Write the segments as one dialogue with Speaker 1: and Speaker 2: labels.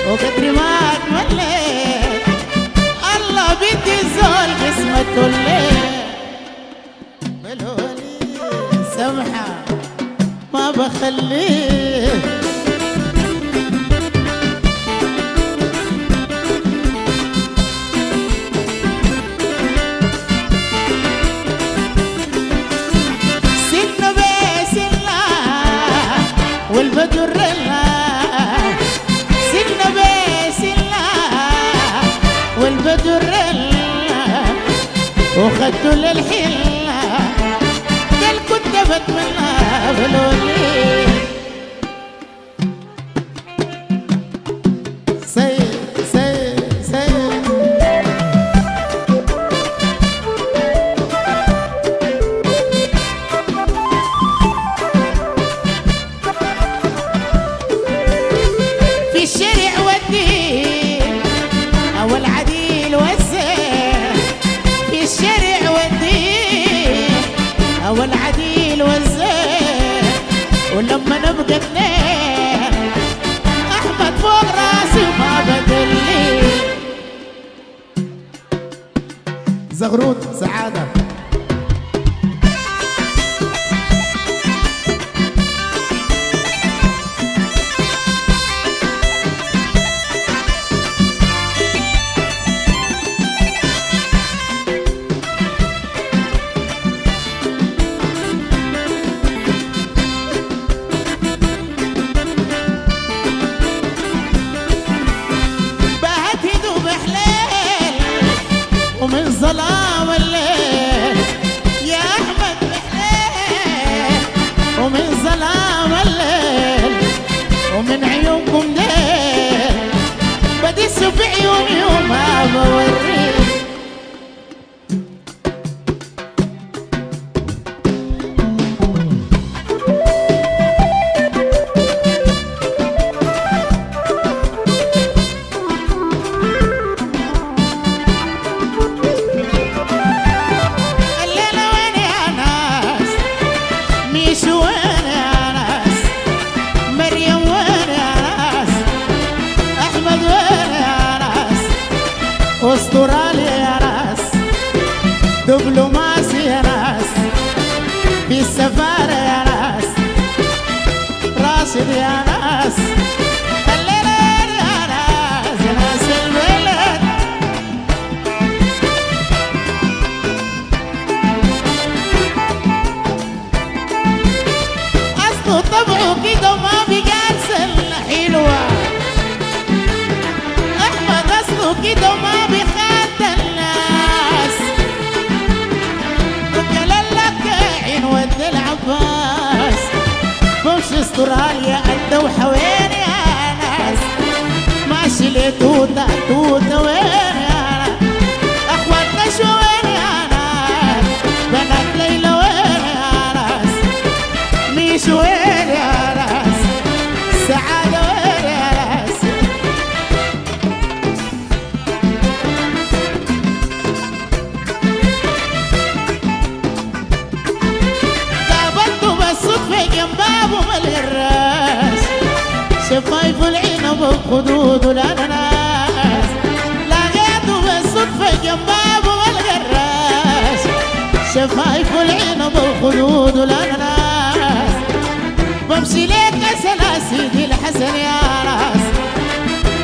Speaker 1: وقدر ما تمليت الله بيدي الزول قسمته الليل. بلولي سمحة ما بخليه سن بسنة والبدر الله سن بسنة والبدر الله وخدته للحلة قال كنت بتمنى بلولي في الشرع والدين أو العديل والزين في الشرع والدين أو العديل والزين ولما نبقى اثنين أحمد فوق راسي وما بدلي. زغروت سعادة ومن ظلام الليل يا أحمد محليل ومن ظلام الليل ومن عيونكم ديل بدس بعيوني وما بوريك. استراليا يا ناس دبلوماسي يا ناس في السفارة يا ناس راشد يا ناس الليل يا ناس يا ناس البلد. أصله طبعه كده وما بيقاسل حلوة أحمد أصله كده وما العباس بمشي استراليا الدوحة وين يا ناس ماشي لي توتة توتة وين يا ناس أخوات نشوى وين يا ناس بنات ليلى وين يا ناس ميشو وين يا ناس سعادة وين يا ناس. جنبابه ملي الراس شفايف العنب وخدود الاناناس لقيته بالصدفة جنبابه ملي الراس شفايف العنب وخدود الاناناس بمشي ليك اسلا سيدي الحسن يا راس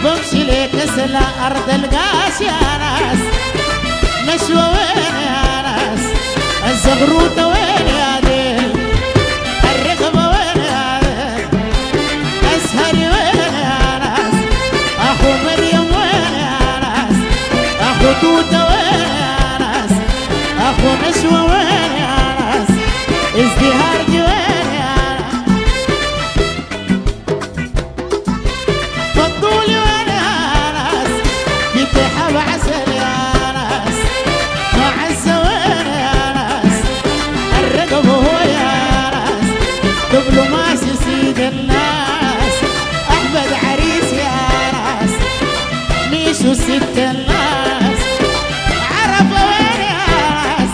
Speaker 1: بمشي ليك اسلا ارض القاس يا ناس نشوى وين يا ناس الزغروطة وين يا ديل الرقبة وين يا ديل أسهري وين يا ناس أخو مريم وين يا ناس أخو توتة وين يا ناس أخو نشوى وين يا ناس ازدهارجي وين يا ناس فضولي وين يا ناس بتحب عسل يا ناس معزة وين يا ناس الرقبة هو يا ناس دبلوماسي سيد الناس أحمد عريس يا ناس ميشو ست الناس عرفة وين يا ناس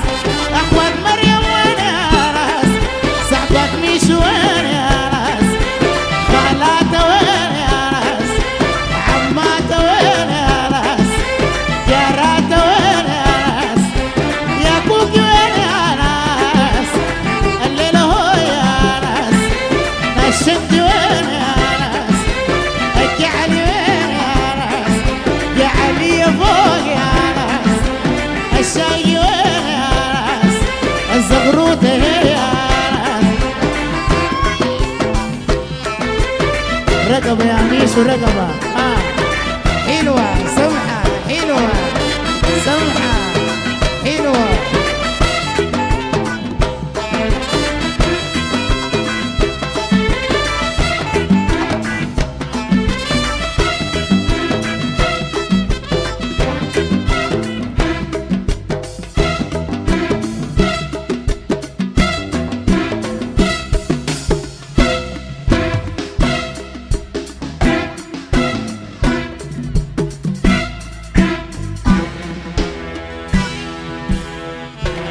Speaker 1: أخوات مريم وين يا ناس صحبات ميشو وين يا ناس خالاتة وين يا ناس عمات رقبة